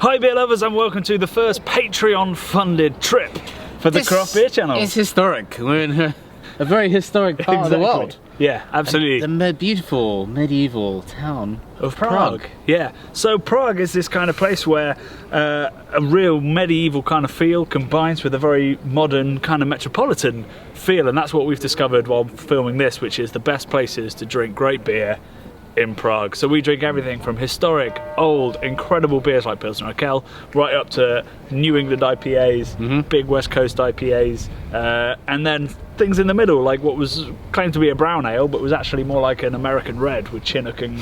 Hi beer lovers and welcome to the first Patreon funded trip for the Craft Beer Channel. It's historic. We're in a very historic part of the world. Yeah, absolutely. The beautiful medieval town of Prague. Yeah, so Prague is this kind of place where a real medieval kind of feel combines with a very modern kind of metropolitan feel, and that's what we've discovered while filming this, which is the best places to drink great beer in Prague. So we drink everything from historic, old, incredible beers like Pilsner Locale, right up to New England IPAs, big West Coast IPAs, and then things in the middle, like what was claimed to be a brown ale, but was actually more like an American red with Chinook and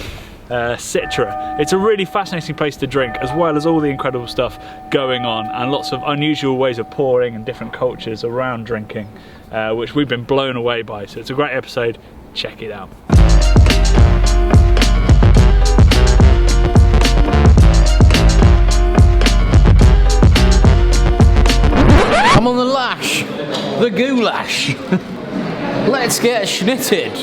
Citra. It's a really fascinating place to drink, as well as all the incredible stuff going on, and lots of unusual ways of pouring and different cultures around drinking, which we've been blown away by. So it's a great episode, check it out. I'm on the lash, the goulash. Let's get schnitted.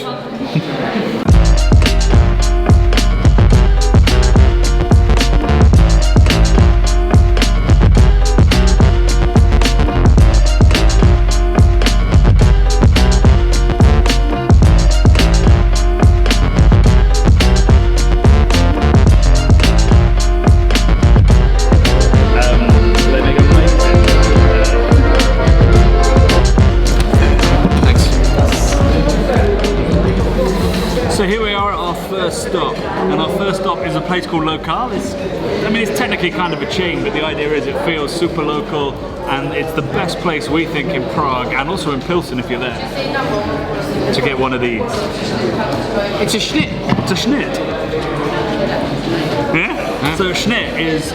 So here we are at our first stop, and our first stop is a place called Locale. It's technically kind of a chain, but the idea is it feels super local, and it's the best place we think in Prague, and also in Pilsen if you're there, to get one of these. It's a schnit. It's a schnit. Yeah? So schnit is,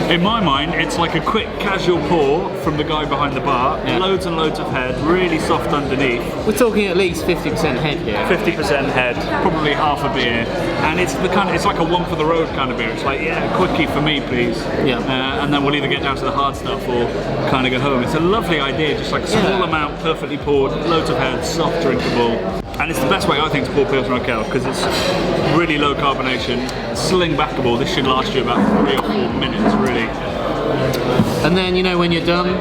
in my mind, it's like a quick casual pour from the guy behind the bar, loads and loads of head, really soft underneath. We're talking at least 50% head here. 50% head, probably half a beer, and it's the kind of, it's like a one for the road kind of beer. It's like, yeah, a quickie for me please. Yeah. And then we'll either get down to the hard stuff or kind of go home. It's a lovely idea, just like a small amount, perfectly poured, loads of head, soft, drinkable. And it's the best way, I think, to pour Pilsner Locale, because it's really low carbonation, sling backable. This should last you about 3 or 4 minutes, really. And then, you know, when you're done,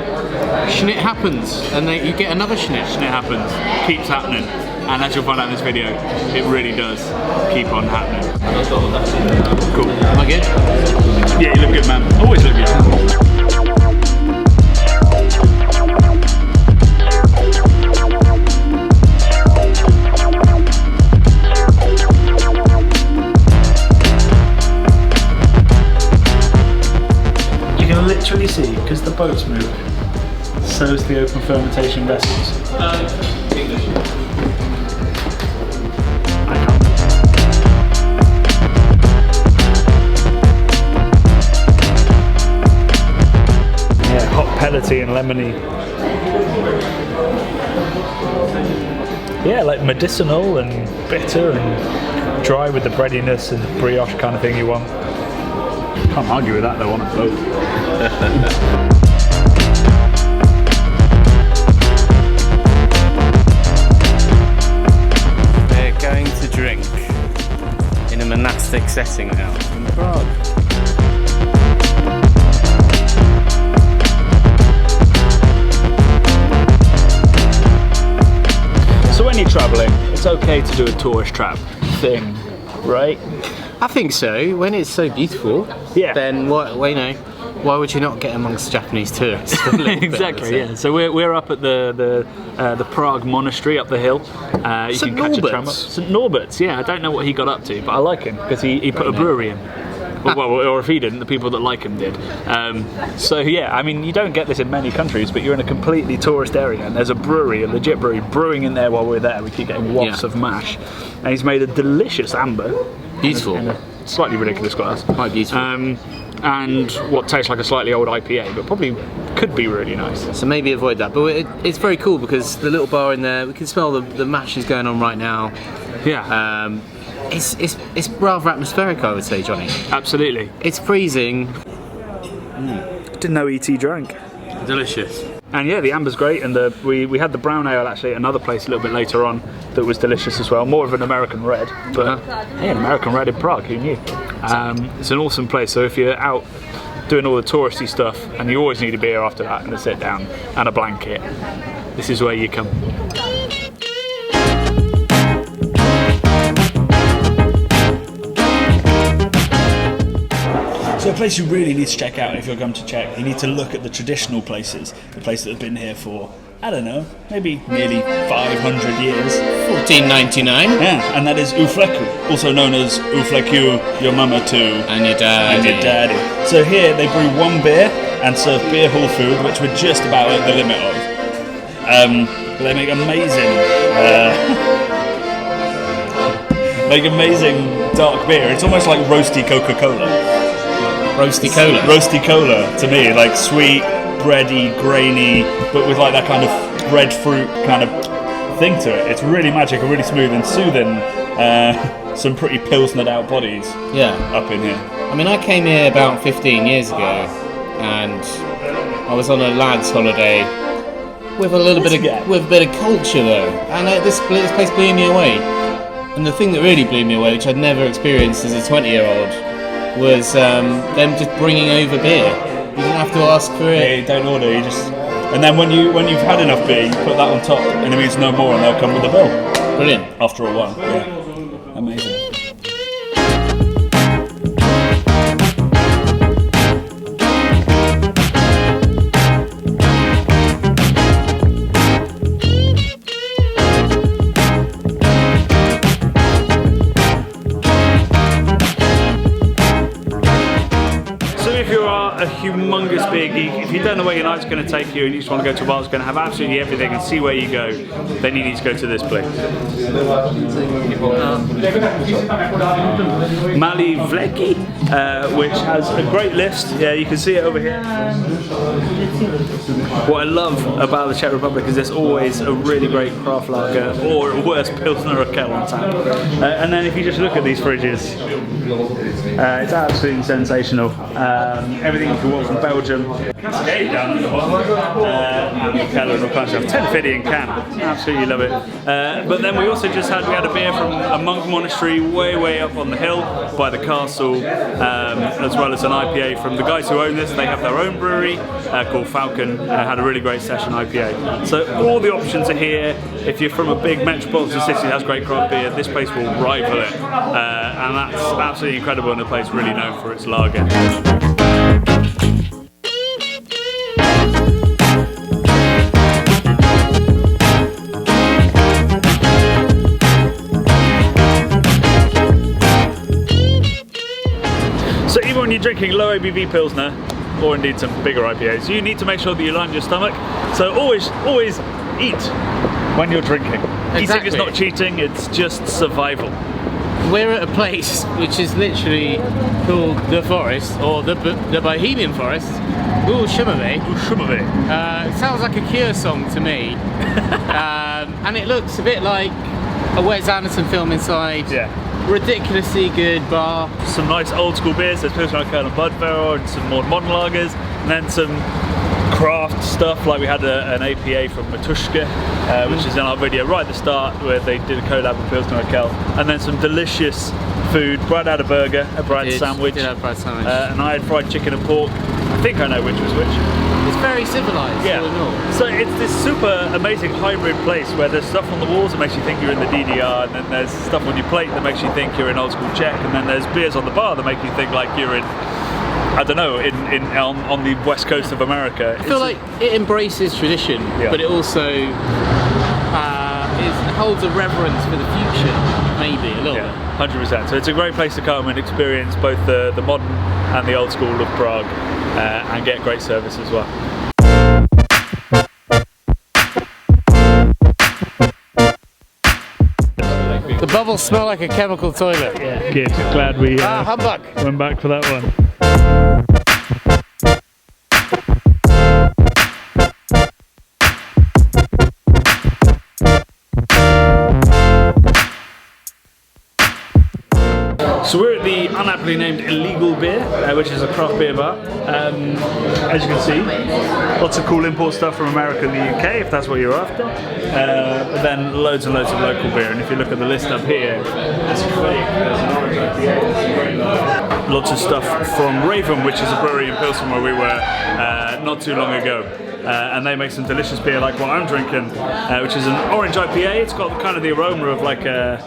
schnit happens, and then you get another schnit. Schnit happens, keeps happening. And as you'll find out in this video, it really does keep on happening. Cool. Am I good? Yeah, you look good, man. Always look good. Literally see, because the boats move, so's the open fermentation vessels. English. I can't. Yeah, hot pellety and lemony. Yeah, like medicinal and bitter and dry with the breadiness and brioche kind of thing you want. Can't argue with that though on a boat. We're going to drink in a monastic setting now in Prague. So when you're travelling, it's okay to do a tourist trap thing, right? I think so. When it's so beautiful, then why would you not get amongst Japanese tourists? Exactly. Yeah. So we're up at the Prague monastery up the hill. You can catch a tram up. St. Norbits. Yeah, I don't know what he got up to, but I like him because he put a brewery in. Well, or if he didn't, the people that like him did. So yeah, I mean, you don't get this in many countries, but you're in a completely tourist area, and there's a brewery, a legit brewery, brewing in there while we're there. We keep getting wafts of mash, and he's made a delicious amber. Beautiful. In a slightly ridiculous glass. Quite beautiful. And what tastes like a slightly old IPA, but probably could be really nice. So maybe avoid that. But it's very cool because the little bar in there, we can smell the mash is going on right now. Yeah. It's rather atmospheric, I would say, Johnny. Absolutely. It's freezing. Didn't know E.T. drank. Delicious. And yeah, the amber's great, and we had the brown ale actually at another place a little bit later on that was delicious as well. More of an American red, but hey, an American red in Prague, who knew? It's an awesome place. So if you're out doing all the touristy stuff, and you always need a beer after that and a sit down and a blanket. This is where you come. So a place you really need to check out if you're going to Czech, you need to look at the traditional places, the places that have been here for, I don't know, maybe nearly 500 years. 1499. Yeah, and that is Flecku, also known as Flecku, your mama too. And your daddy. And your daddy. So here they brew one beer and serve beer hall food, which we're just about at the limit of. But they make amazing dark beer. It's almost like roasty Coca-Cola. Roasty cola? Roasty cola, to me, like sweet, bready, grainy, but with like that kind of breadfruit kind of thing to it. It's really magic and really smooth and soothing. Some pretty pilsnered out bodies up in here. I mean, I came here about 15 years ago, and I was on a lads' holiday with a little bit of culture though, and this place blew me away. And the thing that really blew me away, which I'd never experienced as a 20-year-old, was them just bringing over beer. You don't have to ask for it. Yeah, you don't order. You just, and then when you've had enough beer, you put that on top, and it means no more, and they'll come with the bill. Brilliant. After a while, yeah, amazing. A humongous beer geek. If you don't know where your night's going to take you and you just want to go to a bar that's going to have absolutely everything and see where you go, then you need to go to this place. Maly Velcky, which has a great list. Yeah, you can see it over here. What I love about the Czech Republic is there's always a really great craft lager or at worst Pilsner or Locale on tap. And then if you just look at these fridges, it's absolutely sensational. Everything you can want from Belgium. Cascade down at the bottom. And Locale and all kinds of stuff. 1050 in can. Absolutely love it. But then we also just had a beer from a monk monastery way up on the hill by the castle, as well as an IPA from the guys who own this. They have their own brewery called Falcon. Had a really great session IPA. So all the options are here. If you're from a big metropolitan city that has great craft beer, this place will rival it. And that's absolutely incredible, and a place really known for its lager. So even when you're drinking low ABV Pilsner, or indeed some bigger IPAs, you need to make sure that you line your stomach. So always eat when you're drinking. Exactly. Eating is not cheating, it's just survival. We're at a place which is literally called The Forest, or the Bohemian Forest. Sumavy. Sumavy. It sounds like a Cure song to me. And it looks a bit like a Wes Anderson film inside. Yeah. Ridiculously good bar. Some nice old school beers, there's Pilsner, Locale and Budvar, and some more modern lagers, and then some craft stuff, like we had an APA from Matushka, which is in our video right at the start, where they did a collab with Pilsner Locale, and then some delicious food. Brad had a burger, a Brad sandwich, did have Brad sandwich. And I had fried chicken and pork. I think I know which was which. It's very civilised. Yeah. So it's this super amazing hybrid place where there's stuff on the walls that makes you think you're in the DDR, and then there's stuff on your plate that makes you think you're in old school Czech, and then there's beers on the bar that make you think like you're in, I don't know, on the west coast of America. I feel like it embraces tradition, but it also holds a reverence for the future, maybe a little bit. 100%. So it's a great place to come and experience both the modern and the old school of Prague, and get great service as well. The bubbles smell like a chemical toilet. Yeah. Good. Glad we humbug. Went back for that one. So we're at the unaptly named Illegal Beer, which is a craft beer bar. As you can see, lots of cool import stuff from America and the UK, if that's what you're after. But then loads and loads of local beer. And if you look at the list up here, there's an orange IPA, lots of stuff from Raven, which is a brewery in Pilsen where we were not too long ago. And they make some delicious beer like what I'm drinking, which is an orange IPA. It's got kind of the aroma of like the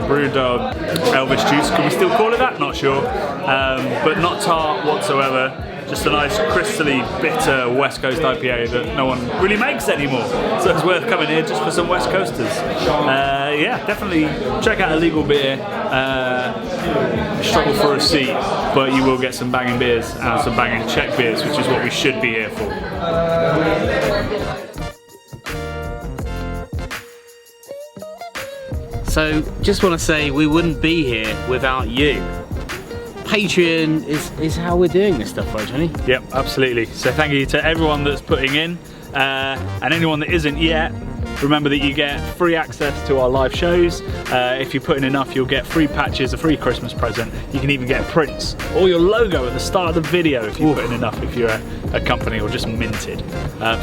Brewdog Elvis juice. Can we still call it that? Not sure. But not tart whatsoever. Just a nice crystally bitter West Coast IPA that no one really makes anymore. So it's worth coming here just for some West Coasters. Yeah, definitely check out Illegal Beer. Struggle for a seat, but you will get some banging beers and some banging Czech beers, which is what we should be here for. So, just want to say we wouldn't be here without you. Patreon is how we're doing this stuff, right, Jonny? Yep, absolutely. So thank you to everyone that's putting in, and anyone that isn't yet. Remember that you get free access to our live shows. If you put in enough, you'll get free patches, a free Christmas present. You can even get prints or your logo at the start of the video if you put in enough, if you're a company or just minted.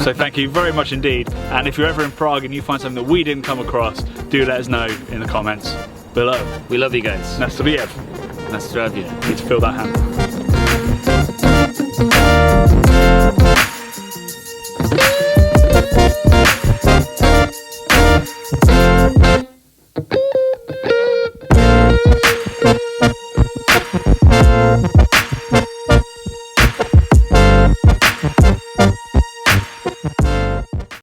So thank you very much indeed. And if you're ever in Prague and you find something that we didn't come across, do let us know in the comments below. We love you guys. Nastroviev. Nastroviev. Need to fill that hand.